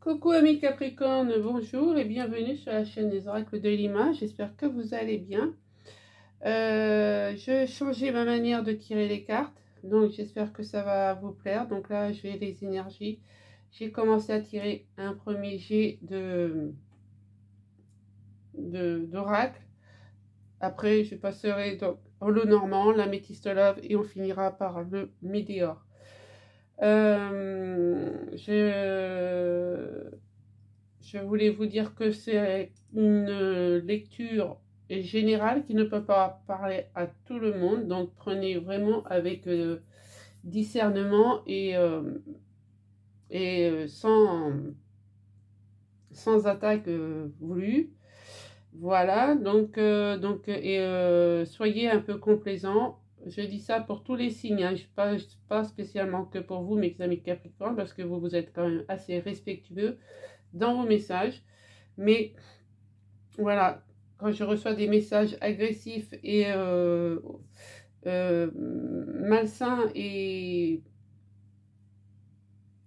Coucou amis Capricorne, bonjour et bienvenue sur la chaîne des oracles de Lima. J'espère que vous allez bien. Je changeais ma manière de tirer les cartes, donc j'espère que ça va vous plaire. Donc là, je vais les énergies. J'ai commencé à tirer un premier jet d'oracle. Après, je passerai donc le normand, la métiste love et on finira par le météore. Je voulais vous dire que c'est une lecture générale qui ne peut pas parler à tout le monde, donc prenez vraiment avec discernement et sans attaque voulue. Voilà, soyez un peu complaisant. Je dis ça pour tous les signes, hein. Pas spécialement que pour vous, mes amis Capricorne, parce que vous êtes quand même assez respectueux dans vos messages. Mais voilà, quand je reçois des messages agressifs et malsains, et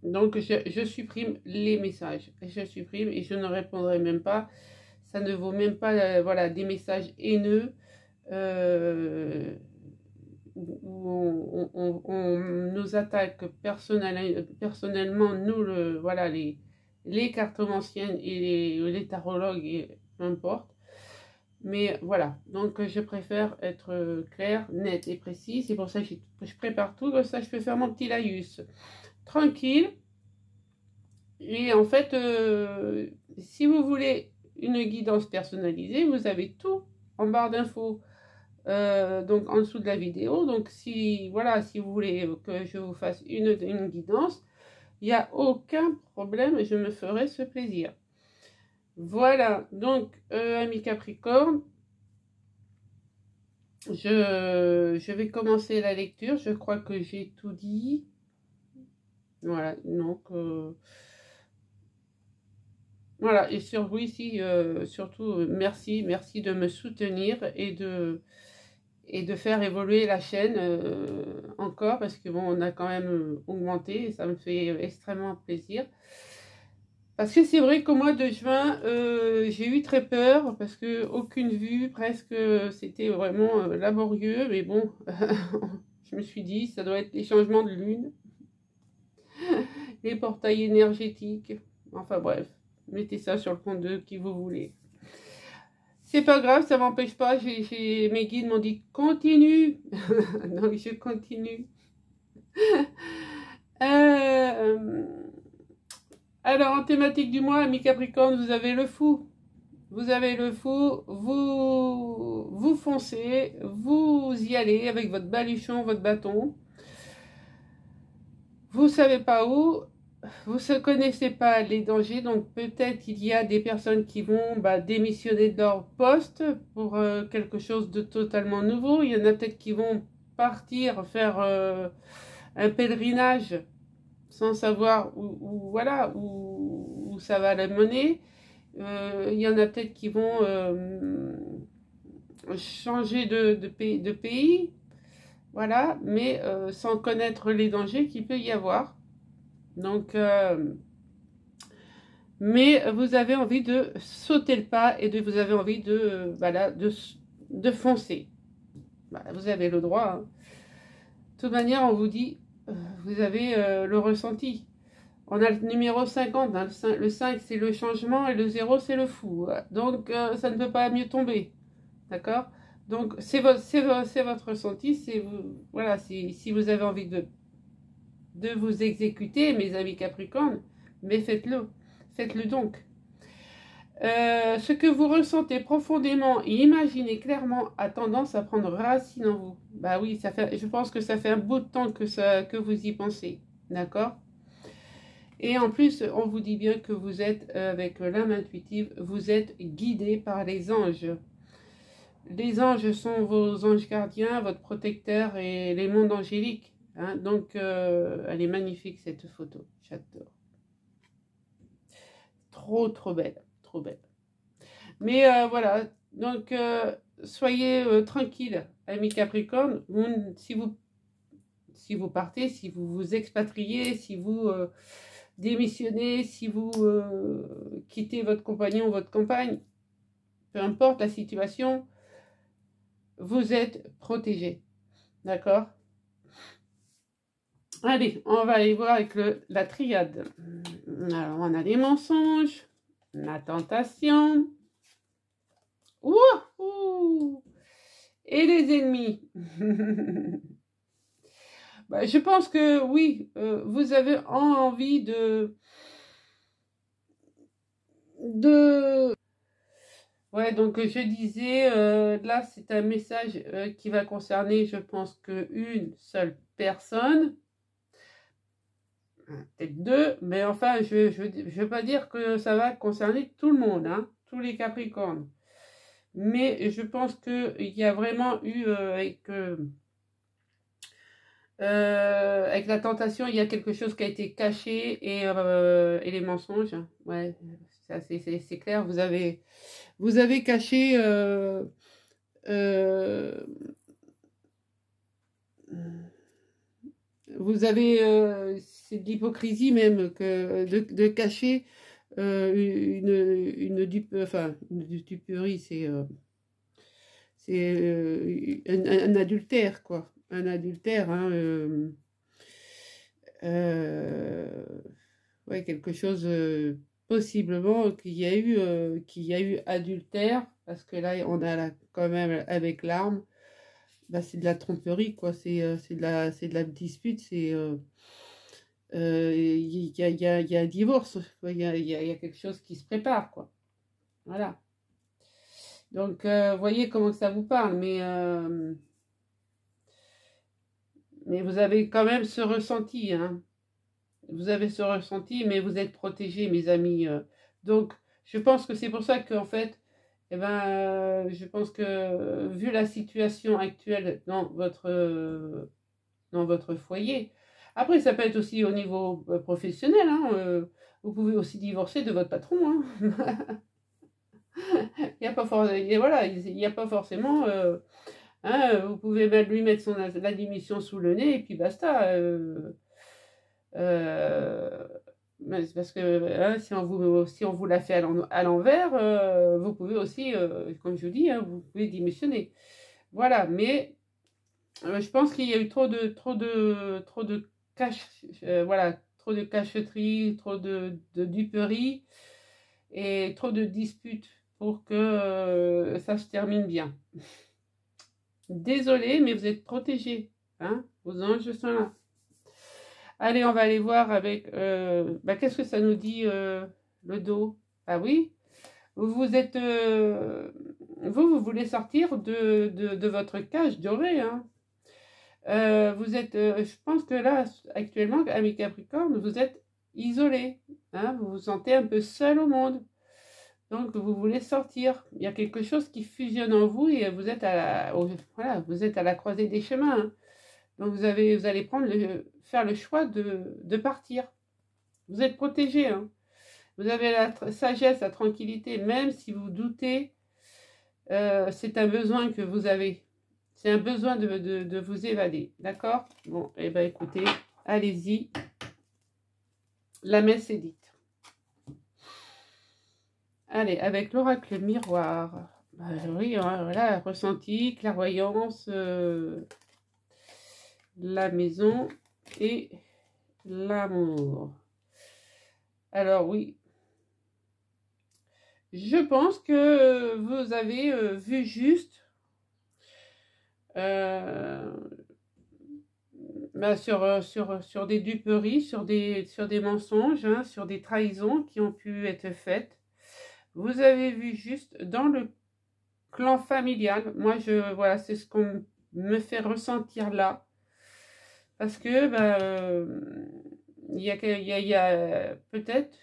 donc je supprime les messages. Je supprime et je ne répondrai même pas. Ça ne vaut même pas voilà, des messages haineux où on nous attaque personnellement, nous, voilà, les cartomanciennes et les tarologues, et peu importe. Mais voilà, donc je préfère être claire, nette et précise. C'est pour ça que je prépare tout, comme ça je peux faire mon petit laïus tranquille. Et en fait, si vous voulez une guidance personnalisée, vous avez tout en barre d'infos. Donc en dessous de la vidéo. Donc si voilà, si vous voulez que je vous fasse une guidance, il n'y a aucun problème, je me ferai ce plaisir. Voilà, donc amis Capricorne, je vais commencer la lecture. Je crois que j'ai tout dit. Voilà, donc voilà, et sur vous ici, surtout merci de me soutenir et de faire évoluer la chaîne encore, parce que bon, on a quand même augmenté et ça me fait extrêmement plaisir. Parce que c'est vrai qu'au mois de juin, j'ai eu très peur, parce que aucune vue, presque, c'était vraiment laborieux, mais bon, je me suis dit, ça doit être les changements de lune, les portails énergétiques, enfin bref, mettez ça sur le compte de qui vous voulez. C'est pas grave, ça m'empêche pas, mes guides m'ont dit continue, donc je continue. Alors en thématique du mois, amis Capricorne, vous avez le fou. Vous avez le fou, vous foncez, vous y allez avec votre baluchon, votre bâton. Vous savez pas où, vous ne connaissez pas les dangers, donc peut-être il y a des personnes qui vont démissionner de leur poste pour quelque chose de totalement nouveau. Il y en a peut-être qui vont partir faire un pèlerinage sans savoir voilà, où ça va la mener. Il y en a peut-être qui vont changer de pays, voilà, mais sans connaître les dangers qu'il peut y avoir. Donc, mais vous avez envie de sauter le pas et vous avez envie voilà, de foncer. Vous avez le droit. Hein. De toute manière, on vous dit, vous avez le ressenti. On a le numéro 50, hein, le 5 c'est le changement et le 0 c'est le fou. Donc ça ne peut pas mieux tomber. D'accord? Donc c'est votre ressenti, c'est voilà, si vous avez envie de vous exécuter, mes amis Capricorne, mais faites-le. Faites-le donc. Ce que vous ressentez profondément et imaginez clairement a tendance à prendre racine en vous. Bah oui, je pense que ça fait un bout de temps que vous y pensez. D'accord? Et en plus, on vous dit bien que vous êtes, avec l'âme intuitive, vous êtes guidé par les anges. Les anges sont vos anges gardiens, votre protecteur et les mondes angéliques. Hein. Donc, elle est magnifique cette photo. J'adore. Trop belle. Trop belle. Mais voilà. Donc, soyez tranquille, amis Capricorne. Si vous partez, si vous vous expatriez, si vous démissionnez, si vous quittez votre compagnon ou votre compagne, peu importe la situation, vous êtes protégé. D'accord? Allez, on va aller voir avec la triade. Alors, on a les mensonges, la tentation, ouh, et les ennemis. Bah, je pense que oui, vous avez envie Ouais, donc je disais, là c'est un message qui va concerner, je pense, qu'une seule personne, peut-être deux, mais enfin, je veux pas dire que ça va concerner tout le monde, hein, tous les Capricornes. Mais je pense qu'il y a vraiment eu, avec la tentation, il y a quelque chose qui a été caché et les mensonges, ouais, c'est clair, vous avez caché vous avez c'est de l'hypocrisie même que de cacher une duperie, c'est un adultère, quoi, un adultère, hein, ouais, quelque chose possiblement qu'il y a eu adultère, parce que là on a là, quand même avec l'arme, bah, c'est de la tromperie, quoi, c'est de la dispute, c'est il y a un divorce, il y a quelque chose qui se prépare, quoi, voilà. Donc voyez comment ça vous parle, mais vous avez quand même ce ressenti, hein. Vous avez ce ressenti, mais vous êtes protégés, mes amis. Donc, je pense que c'est pour ça qu'en fait, eh ben, je pense que vu la situation actuelle dans votre foyer, après, ça peut être aussi au niveau professionnel, hein, vous pouvez aussi divorcer de votre patron, hein. Il n'y a pas voilà, il n'y a pas forcément... hein, vous pouvez même lui mettre la démission sous le nez et puis basta. C'est parce que hein, si on vous la fait à l'envers, vous pouvez aussi, comme je vous dis, hein, vous pouvez démissionner. Voilà, mais je pense qu'il y a eu trop de voilà, trop de cacheterie, trop de duperie et trop de disputes pour que ça se termine bien. Désolé, mais vous êtes protégés, hein, vos anges sont là. Allez, on va aller voir avec... qu'est-ce que ça nous dit, le dos? Ah oui, vous êtes... vous voulez sortir de votre cage dorée, hein. Vous êtes... je pense que là, actuellement, avec Capricorne, vous êtes isolé, hein, vous vous sentez un peu seul au monde. Donc, vous voulez sortir. Il y a quelque chose qui fusionne en vous et vous êtes voilà, vous êtes à la croisée des chemins, hein. Donc, vous allez faire le choix de partir. Vous êtes protégé, hein. Vous avez la sagesse, la tranquillité, même si vous doutez, c'est un besoin que vous avez. C'est un besoin de vous évader. D'accord? Bon, et bien écoutez, allez-y. La messe est dite. Allez, avec l'oracle miroir. Bah, oui, hein, voilà, ressenti, clairvoyance, la maison et l'amour. Alors oui, je pense que vous avez vu juste sur des duperies, sur des mensonges, hein, sur des trahisons qui ont pu être faites. Vous avez vu juste dans le clan familial. Moi, voilà, c'est ce qu'on me fait ressentir là. Parce que, il y a peut-être,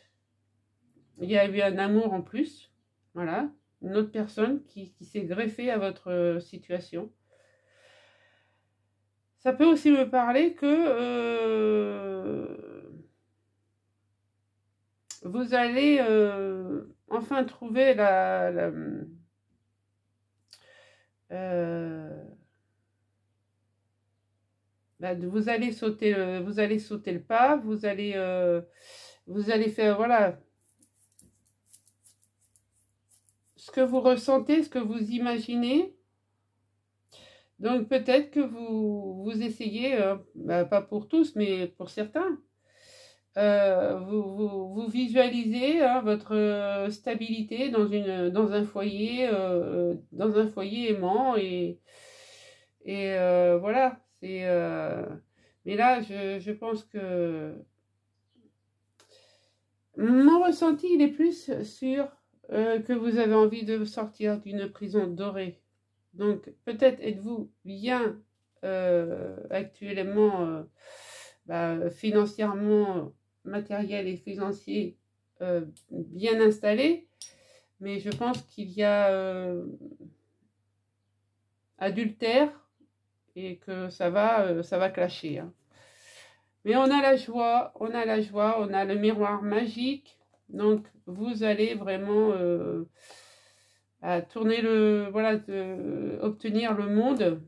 il y a eu un amour en plus. Voilà, une autre personne qui s'est greffée à votre situation. Ça peut aussi me parler que vous allez enfin trouver vous allez sauter le pas, vous allez Vous allez faire, voilà, ce que vous ressentez, ce que vous imaginez. Donc peut-être que vous essayez, bah, pas pour tous, mais pour certains, vous visualisez hein, votre stabilité dans un foyer aimant et voilà. Mais là, je pense que mon ressenti, il est plus sur que vous avez envie de sortir d'une prison dorée. Donc, peut-être êtes-vous bien actuellement, bah, financièrement, matériel et financier bien installé, mais je pense qu'il y a adultère et que ça va clasher. Hein. Mais on a la joie, on a la joie, on a le miroir magique. Donc, vous allez vraiment à tourner voilà, obtenir le monde.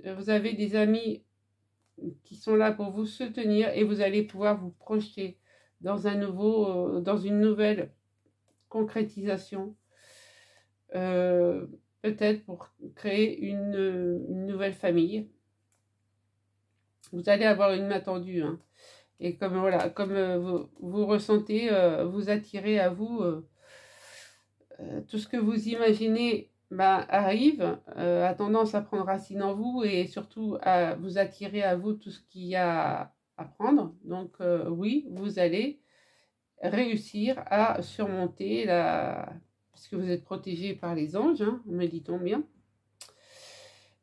Vous avez des amis qui sont là pour vous soutenir et vous allez pouvoir vous projeter dans dans une nouvelle concrétisation. Peut-être pour créer une nouvelle famille. Vous allez avoir une main tendue. Hein. Et comme, voilà, comme vous ressentez, vous attirez à vous tout ce que vous imaginez bah, arrive, a tendance à prendre racine en vous et surtout à vous attirer à vous tout ce qu'il y a à prendre. Donc oui, vous allez réussir à surmonter puisque vous êtes protégé par les anges, hein, me dit-on bien.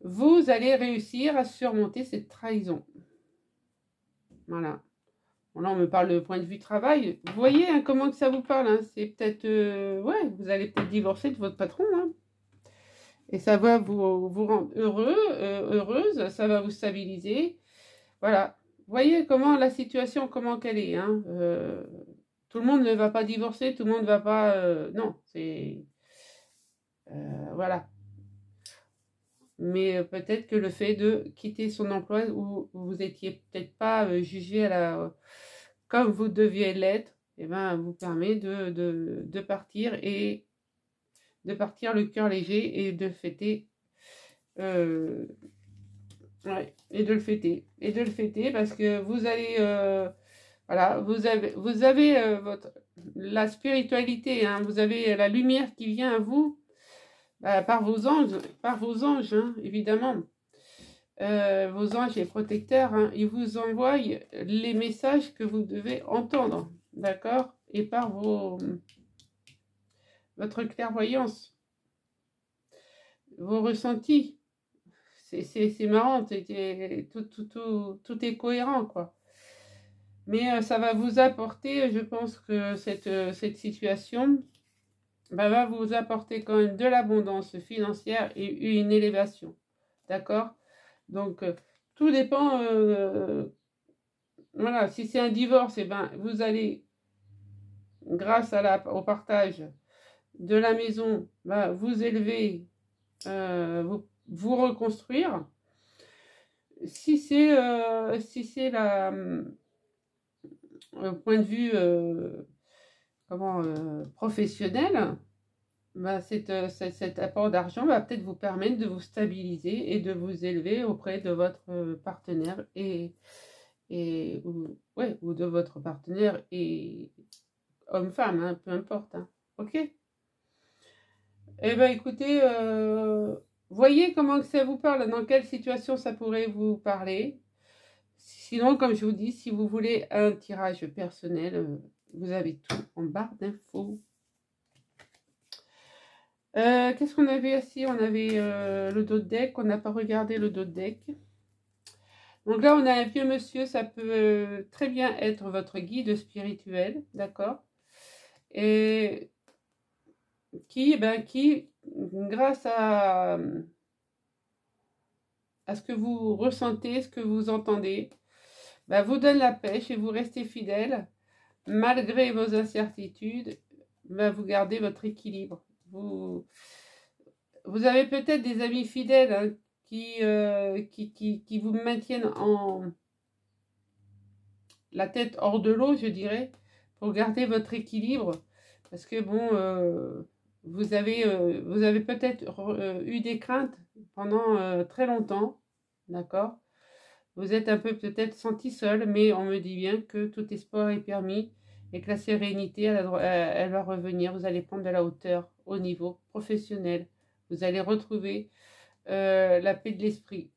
Vous allez réussir à surmonter cette trahison. Voilà. Bon, là, on me parle de point de vue travail. Vous voyez hein, comment que ça vous parle. Hein. C'est peut-être... ouais, vous allez peut-être divorcer de votre patron. Hein. Et ça va vous rendre heureux, heureuse. Ça va vous stabiliser. Voilà. Vous voyez comment la situation, comment qu'elle est. Hein. Tout le monde ne va pas divorcer. Tout le monde ne va pas... non, c'est... voilà. Mais peut-être que le fait de quitter son emploi où vous étiez peut-être pas jugé comme vous deviez l'être, eh ben, vous permet de partir et de partir le cœur léger et de fêter. Ouais, et de le fêter parce que vous allez voilà, vous avez la spiritualité, hein, vous avez la lumière qui vient à vous. Par vos anges, hein, évidemment. Vos anges et protecteurs, hein, ils vous envoient les messages que vous devez entendre, d'accord? Et par votre clairvoyance, vos ressentis. C'est marrant, tout est cohérent, quoi. Mais ça va vous apporter, je pense que cette situation... bah, va vous apporter quand même de l'abondance financière et une élévation. D'accord? Donc, tout dépend. Voilà, si c'est un divorce, eh ben, vous allez, grâce au partage de la maison, bah, vous élever, vous reconstruire. Si c'est point de vue professionnel, bah, cet apport d'argent va peut-être vous permettre de vous stabiliser et de vous élever auprès de votre partenaire ou de votre partenaire et homme-femme, hein, peu importe. Hein. Ok? Eh bien, écoutez, voyez comment que ça vous parle, dans quelle situation ça pourrait vous parler. Sinon, comme je vous dis, si vous voulez un tirage personnel, vous avez tout en barre d'infos. Qu'est-ce qu'on avait ici? On avait le dos de deck. On n'a pas regardé le dos de deck. Donc là, on a un vieux monsieur. Ça peut très bien être votre guide spirituel. D'accord? Et qui, grâce à ce que vous ressentez, ce que vous entendez, vous donne la pêche et vous restez fidèle. Malgré vos incertitudes, vous gardez votre équilibre. Vous avez peut-être des amis fidèles hein, qui vous maintiennent la tête hors de l'eau, je dirais, pour garder votre équilibre. Parce que bon, vous avez peut-être eu des craintes pendant très longtemps, d'accord? Vous êtes un peu peut-être senti seul, mais on me dit bien que tout espoir est permis et que la sérénité, elle va revenir. Vous allez prendre de la hauteur au niveau professionnel. Vous allez retrouver la paix de l'esprit.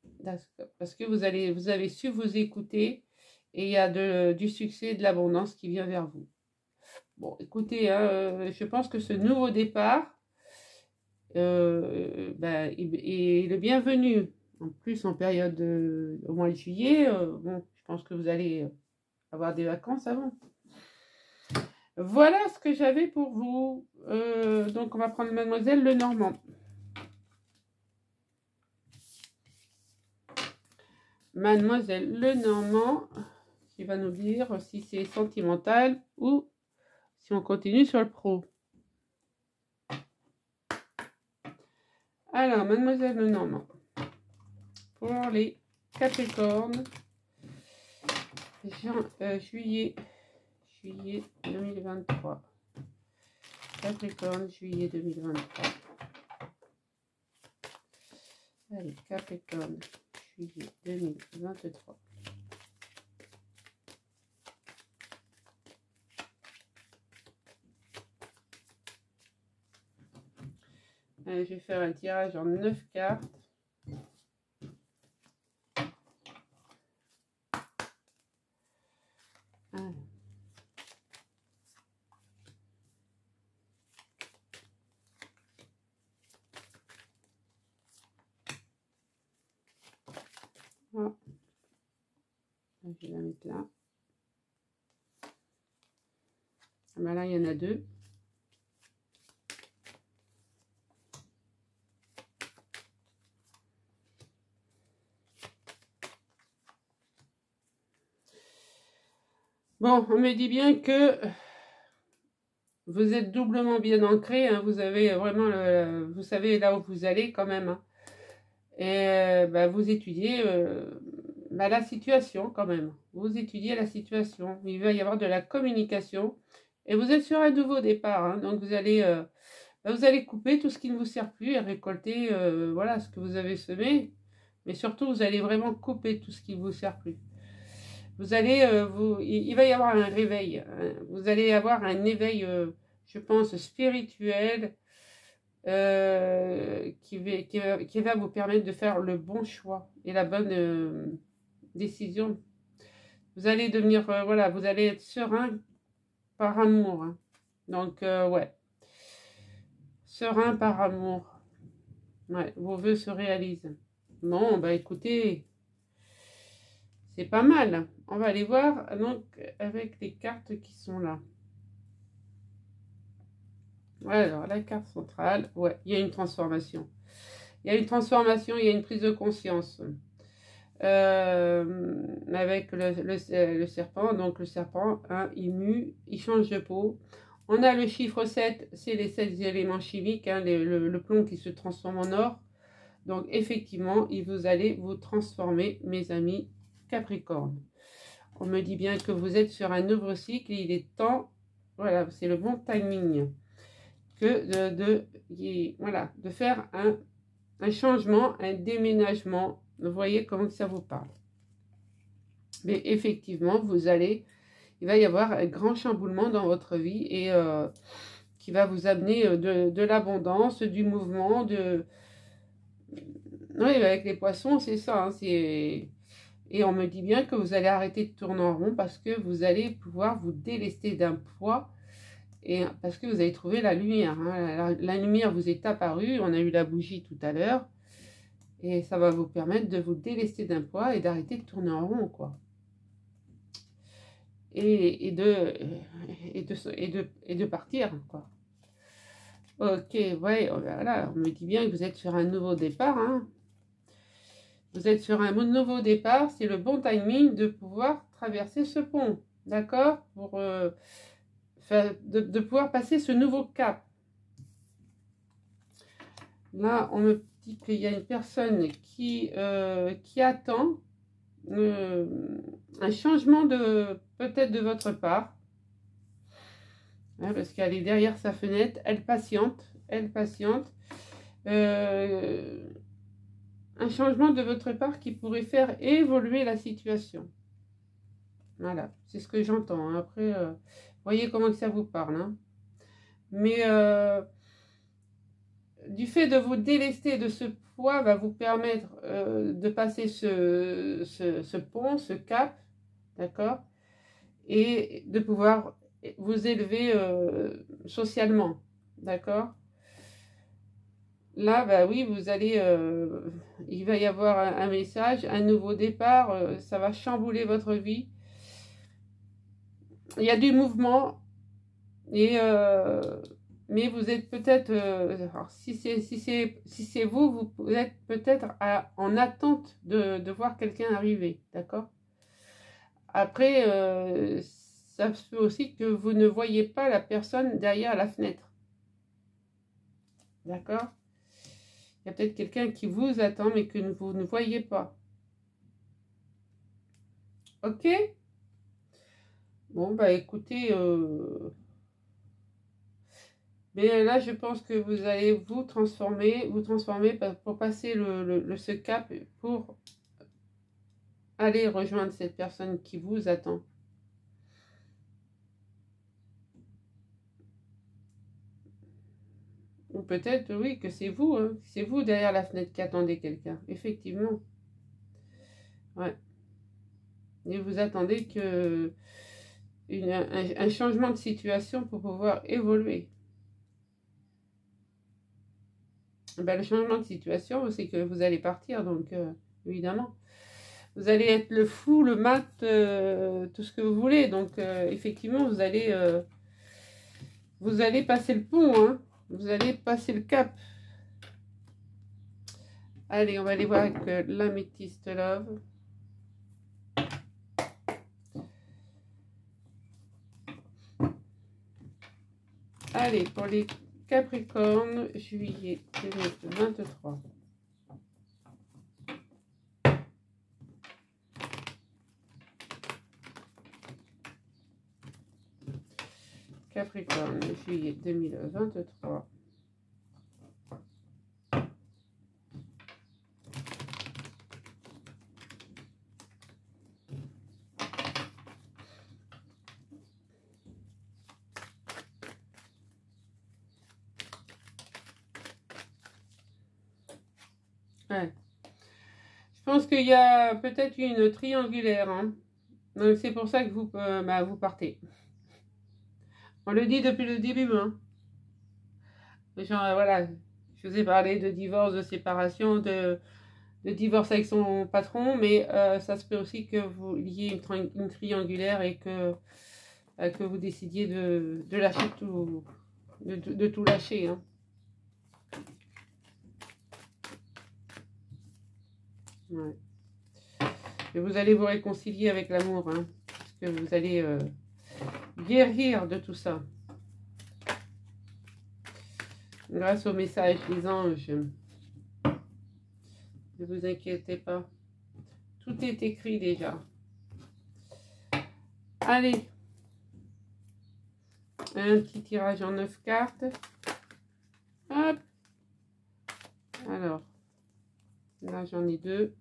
Parce que vous avez su vous écouter et il y a du succès et de l'abondance qui vient vers vous. Bon, écoutez, hein, je pense que ce nouveau départ est le bienvenu. En plus, en période au mois de juillet, bon, je pense que vous allez avoir des vacances avant. Voilà ce que j'avais pour vous. Donc, on va prendre Mademoiselle Lenormand. Mademoiselle Lenormand, qui va nous dire si c'est sentimental ou si on continue sur le pro. Alors, Mademoiselle Lenormand, pour les Capricornes, juillet 2023. Capricorne, juillet 2023. Allez, Capricorne, juillet 2023. Allez, je vais faire un tirage en 9 cartes. Allez. Voilà. Je vais la mettre là. Ah ben là, il y en a 2. Bon, on me dit bien que vous êtes doublement bien ancré, hein, vous avez vraiment, vous savez là où vous allez quand même. Hein. Et vous étudiez la situation quand même. Vous étudiez la situation. Il va y avoir de la communication. Et vous êtes sur un nouveau départ. Hein, donc vous allez couper tout ce qui ne vous sert plus et récolter voilà, ce que vous avez semé. Mais surtout, vous allez vraiment couper tout ce qui ne vous sert plus. Vous allez, il va y avoir un réveil. Hein, vous allez avoir un éveil, je pense, spirituel qui va vous permettre de faire le bon choix et la bonne décision. Vous allez devenir, voilà, vous allez être serein par amour. Hein. Donc, ouais. Serein par amour. Ouais, vos vœux se réalisent. Bon, bah écoutez, c'est pas mal. On va aller voir donc avec les cartes qui sont là. Alors, la carte centrale, ouais, il y a une transformation. Il y a une transformation, il y a une prise de conscience. Avec le serpent, donc le serpent, hein, il mue, il change de peau. On a le chiffre 7, c'est les 7 éléments chimiques, hein, le plomb qui se transforme en or. Donc, effectivement, vous allez vous transformer, mes amis Capricorne. On me dit bien que vous êtes sur un nouveau cycle et il est temps, voilà, c'est le bon timing, que de faire un changement, un déménagement. Vous voyez comment ça vous parle. Mais effectivement, il va y avoir un grand chamboulement dans votre vie et qui va vous amener de l'abondance, du mouvement, oui, avec les poissons, c'est ça. Hein, et on me dit bien que vous allez arrêter de tourner en rond parce que vous allez pouvoir vous délester d'un poids et parce que vous avez trouvé la lumière. Hein. La lumière vous est apparue. On a eu la bougie tout à l'heure. Et ça va vous permettre de vous délester d'un poids et d'arrêter de tourner en rond, quoi. Et de partir, quoi. Ok, ouais, voilà, on me dit bien que vous êtes sur un nouveau départ, hein. Vous êtes sur un nouveau départ, c'est le bon timing de pouvoir traverser ce pont, d'accord? Pour de pouvoir passer ce nouveau cap. Là, on me dit qu'il y a une personne qui attend un changement peut-être de votre part. hein, parce qu'elle est derrière sa fenêtre, elle patiente, un changement de votre part qui pourrait faire évoluer la situation. Voilà, c'est ce que j'entends, hein. Après, voyez comment ça vous parle, hein. Mais du fait de vous délester de ce poids va vous permettre de passer ce pont, ce cap, d'accord, et de pouvoir vous élever socialement, d'accord. Là, bah oui, vous allez, il va y avoir un message, un nouveau départ, ça va chambouler votre vie. Il y a du mouvement, et mais vous êtes peut-être, si c'est vous, vous êtes peut-être en attente de voir quelqu'un arriver, d'accord. Après, ça se peut aussi que vous ne voyez pas la personne derrière la fenêtre, d'accord. Il y a peut-être quelqu'un qui vous attend, mais que vous ne voyez pas. Ok? Bon, bah écoutez, mais là, je pense que vous allez vous transformer pour passer ce cap, pour aller rejoindre cette personne qui vous attend. Ou peut-être, oui, que c'est vous, hein. C'est vous derrière la fenêtre qui attendez quelqu'un, effectivement. Ouais. Et vous attendez que un changement de situation pour pouvoir évoluer. Ben, le changement de situation, c'est que vous allez partir, donc évidemment. Vous allez être le fou, le mat, tout ce que vous voulez. Donc effectivement, vous allez passer le pont, hein. Vous allez passer le cap. Allez, on va aller voir avec l'améthyste love. Allez, pour les Capricornes, juillet 2023. Capricorne, juillet 2023. Ouais. Je pense qu'il y a peut-être une triangulaire, hein. Donc c'est pour ça que vous partez. On le dit depuis le début, hein. Genre, voilà, je vous ai parlé de divorce, de séparation, de divorce avec son patron, mais ça se peut aussi que vous liez une triangulaire et que vous décidiez de lâcher tout, de tout lâcher, hein. Ouais. Et vous allez vous réconcilier avec l'amour, hein, parce que vous allez guérir de tout ça. Grâce au message des anges. Ne vous inquiétez pas. Tout est écrit déjà. Allez. Un petit tirage en 9 cartes. Hop. Alors. Là, j'en ai 2.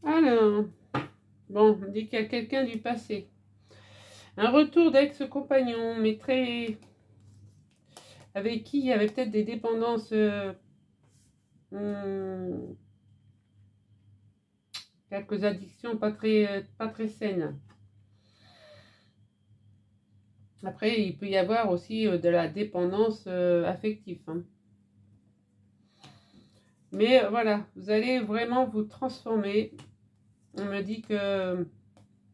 Alors, bon, on dit qu'il y a quelqu'un du passé. Un retour d'ex-compagnon, mais très... avec qui il y avait peut-être des dépendances... quelques addictions pas très saines. Après, il peut y avoir aussi de la dépendance affective, hein. Mais voilà, vous allez vraiment vous transformer. On me dit que,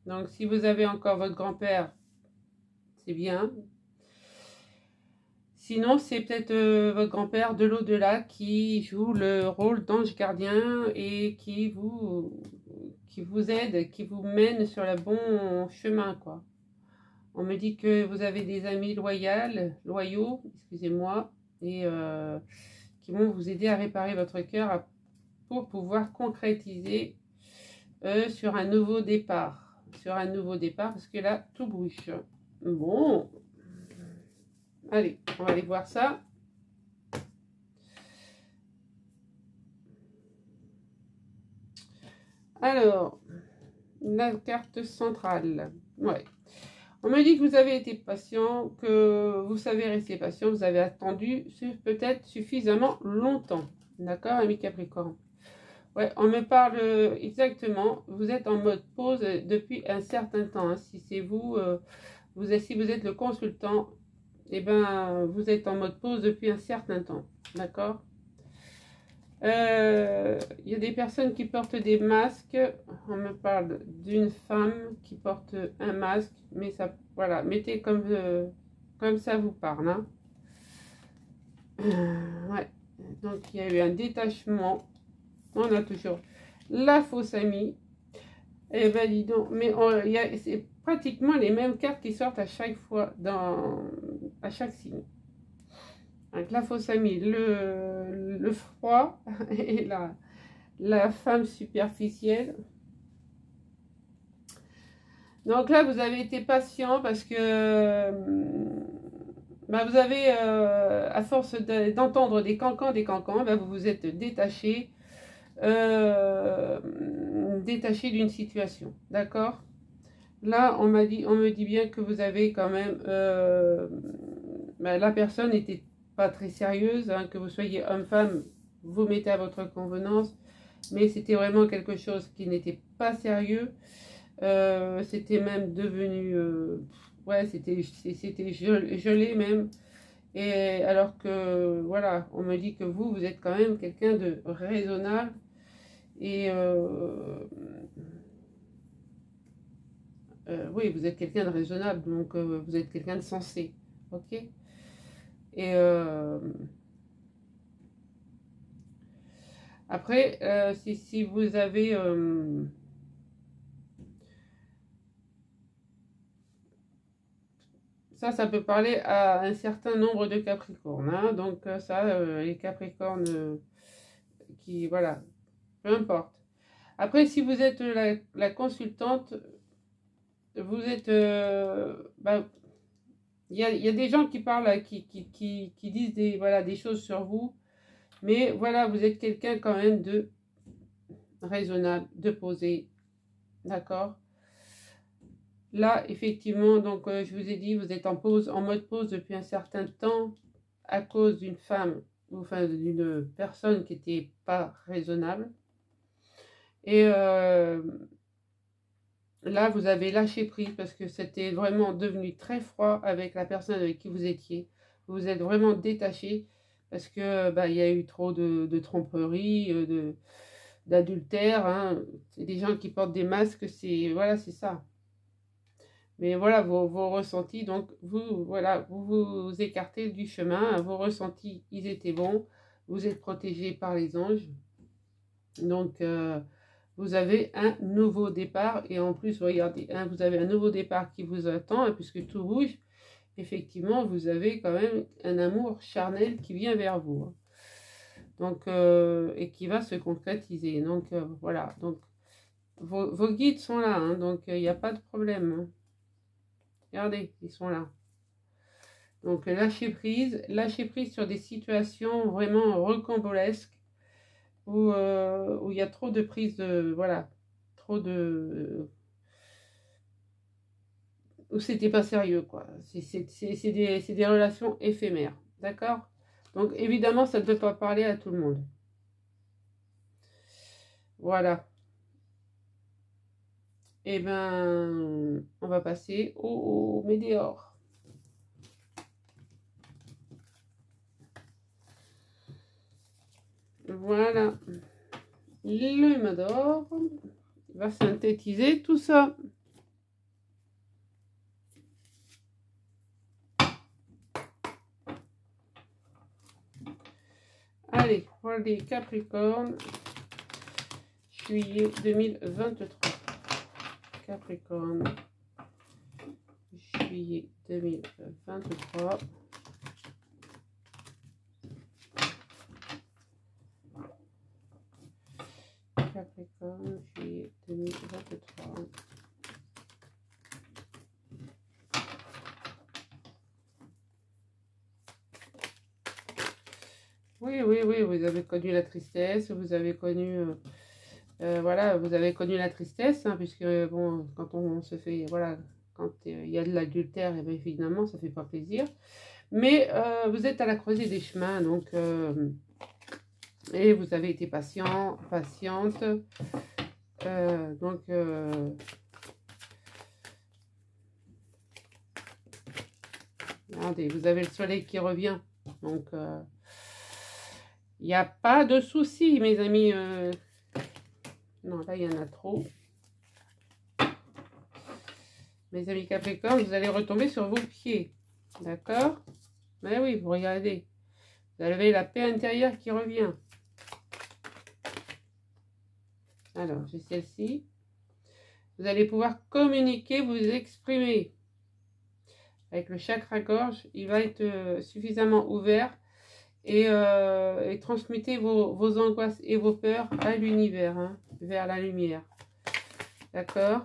donc si vous avez encore votre grand-père, c'est bien. Sinon, c'est peut-être votre grand-père de l'au-delà qui joue le rôle d'ange gardien et qui vous aide, qui vous mène sur le bon chemin, quoi. On me dit que vous avez des amis loyaux, excusez-moi, et qui vont vous aider à réparer votre cœur pour pouvoir concrétiser sur un nouveau départ. Sur un nouveau départ, parce que là, tout bouge. Bon, allez, on va aller voir ça. Alors, la carte centrale. Ouais. On me dit que vous avez été patient, que vous savez rester patient, vous avez attendu peut-être suffisamment longtemps. D'accord, ami Capricorne? Ouais, on me parle exactement. Vous êtes en mode pause depuis un certain temps. Hein. Si c'est vous, si vous êtes le consultant, eh ben, vous êtes en mode pause depuis un certain temps. D'accord? Il y a des personnes qui portent des masques. On me parle d'une femme qui porte un masque, mais ça, voilà, mettez comme ça vous parle. Hein. Ouais. Donc il y a eu un détachement. On a toujours la fausse amie. Eh ben dis donc, mais c'est pratiquement les mêmes cartes qui sortent à chaque fois à chaque signe. Donc la fausse amie, le froid et la femme superficielle. Donc là, vous avez été patient parce que vous avez, à force d'entendre des cancans, vous vous êtes détaché d'une situation. D'accord? Là, on me dit bien que vous avez quand même... la personne n'était pas très sérieuse, hein, que vous soyez homme-femme, vous mettez à votre convenance, mais c'était vraiment quelque chose qui n'était pas sérieux. C'était même devenu... ouais, c'était gelé même. Et alors que, voilà, on me dit que vous êtes quand même quelqu'un de raisonnable. Et oui, vous êtes quelqu'un de raisonnable, donc vous êtes quelqu'un de sensé. Ok? Et après, si vous avez... ça peut parler à un certain nombre de Capricornes. Hein, donc les Capricornes qui... Voilà, peu importe. Après, si vous êtes la consultante, vous êtes... il y a des gens qui parlent, qui disent des choses sur vous. Mais voilà, vous êtes quelqu'un quand même de raisonnable, de posé. D'accord? Là, effectivement, donc je vous ai dit, vous êtes en mode pause depuis un certain temps à cause d'une femme, enfin d'une personne qui n'était pas raisonnable. Et là, vous avez lâché prise parce que c'était vraiment devenu très froid avec la personne avec qui vous étiez. Vous vous êtes vraiment détaché parce que il y a eu trop de tromperies, d'adultère. Hein. C'est des gens qui portent des masques, voilà, c'est ça. Mais voilà vos ressentis, donc vous écartez du chemin. Vos ressentis, ils étaient bons. Vous êtes protégé par les anges. Donc vous avez un nouveau départ. Et en plus, regardez, hein, vous avez un nouveau départ qui vous attend, hein, puisque tout rouge. Effectivement, vous avez quand même un amour charnel qui vient vers vous. Hein. Donc, et qui va se concrétiser. Donc voilà. Donc vos guides sont là. Hein, donc il n'y a pas de problème. Hein. Regardez, ils sont là. Donc lâchez prise sur des situations vraiment rocambolesques où il y a trop de prise de, voilà, trop de, où c'était pas sérieux, quoi. C'est des relations éphémères, d'accord? Donc évidemment, ça ne peut pas parler à tout le monde. Voilà. Et ben, on va passer au météore. Voilà. Le mot d'or va synthétiser tout ça. Allez, pour les Capricornes, juillet 2023. Capricorne, juillet 2023. Capricorne, juillet 2023. Oui, oui, oui, vous avez connu la tristesse, vous avez connu, voilà, vous avez connu la tristesse, hein, puisque, bon, quand on se fait, voilà, quand il y a de l'adultère, et évidemment, ça fait pas plaisir. Mais vous êtes à la croisée des chemins, donc, et vous avez été patiente. Donc, regardez, vous avez le soleil qui revient. Donc, il n'y a pas de souci, mes amis. Non, là, il y en a trop. Mes amis Capricorne, vous allez retomber sur vos pieds. D'accord? Mais oui, vous regardez. Vous avez la paix intérieure qui revient. Alors, j'ai celle-ci. Vous allez pouvoir communiquer, vous exprimer. Avec le chakra gorge, il va être suffisamment ouvert et transmuter vos angoisses et vos peurs à l'univers, hein, vers la lumière. D'accord?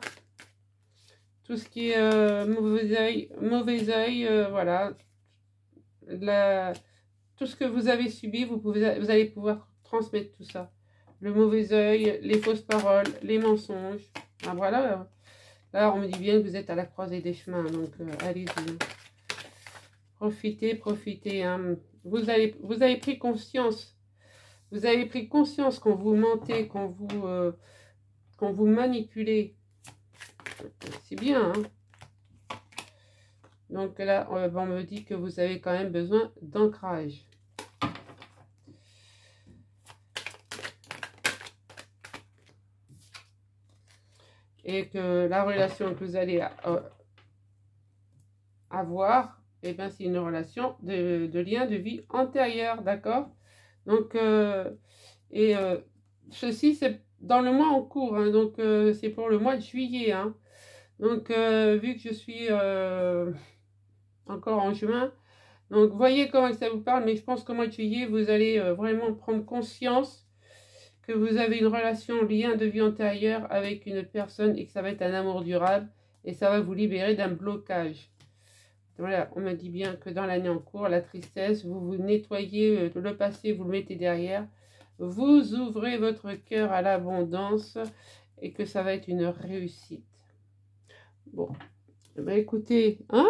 Tout ce qui est mauvais œil, voilà. Tout ce que vous avez subi, vous allez pouvoir transmettre tout ça. Le mauvais œil, les fausses paroles, les mensonges. Ah, voilà. Là, on me dit bien que vous êtes à la croisée des chemins. Donc, allez-y. Profitez, profitez. Hein. Vous avez pris conscience. Vous avez pris conscience qu'on vous mentez, qu'on vous manipulez. C'est bien. Hein. Donc là, on me dit que vous avez quand même besoin d'ancrage. Et que la relation que vous allez avoir, eh ben, c'est une relation de lien de vie antérieur, d'accord? Donc, ceci, c'est dans le mois en cours, hein, donc c'est pour le mois de juillet. Hein. Donc, vu que je suis encore en juin, donc voyez comment ça vous parle, mais je pense qu'au mois de juillet, vous allez vraiment prendre conscience que vous avez une relation, lien de vie antérieure avec une personne et que ça va être un amour durable et ça va vous libérer d'un blocage. Voilà, on m'a dit bien que dans l'année en cours, la tristesse, vous vous nettoyez le passé, vous le mettez derrière, vous ouvrez votre cœur à l'abondance et que ça va être une réussite. Bon, ben écoutez, hein,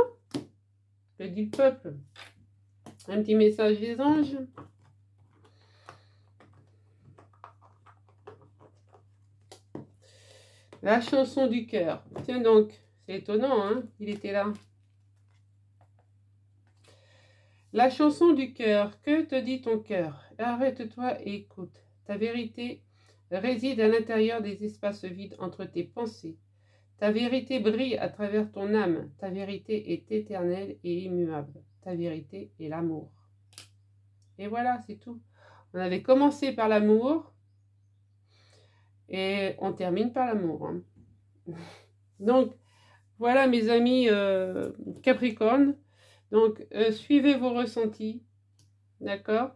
que dit le peuple? Un petit message des anges. La chanson du cœur. Tiens donc, c'est étonnant, hein, il était là. La chanson du cœur, que te dit ton cœur? Arrête-toi et écoute. Ta vérité réside à l'intérieur des espaces vides entre tes pensées. Ta vérité brille à travers ton âme. Ta vérité est éternelle et immuable. Ta vérité est l'amour. Et voilà, c'est tout. On avait commencé par l'amour et on termine par l'amour. Hein. Donc, voilà mes amis Capricorne. Donc, suivez vos ressentis, d'accord?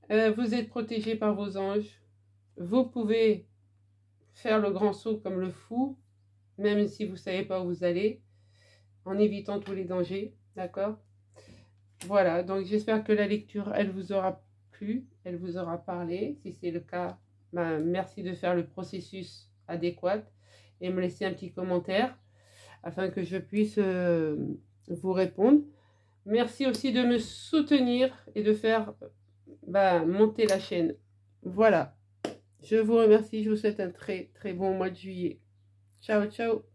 Vous êtes protégés par vos anges. Vous pouvez faire le grand saut comme le fou, même si vous ne savez pas où vous allez, en évitant tous les dangers, d'accord? Voilà, donc j'espère que la lecture, elle vous aura plu, elle vous aura parlé. Si c'est le cas, ben, merci de faire le processus adéquat et me laisser un petit commentaire afin que je puisse vous répondre. Merci aussi de me soutenir et de faire monter la chaîne. Voilà. Je vous remercie. Je vous souhaite un très très bon mois de juillet. Ciao, ciao.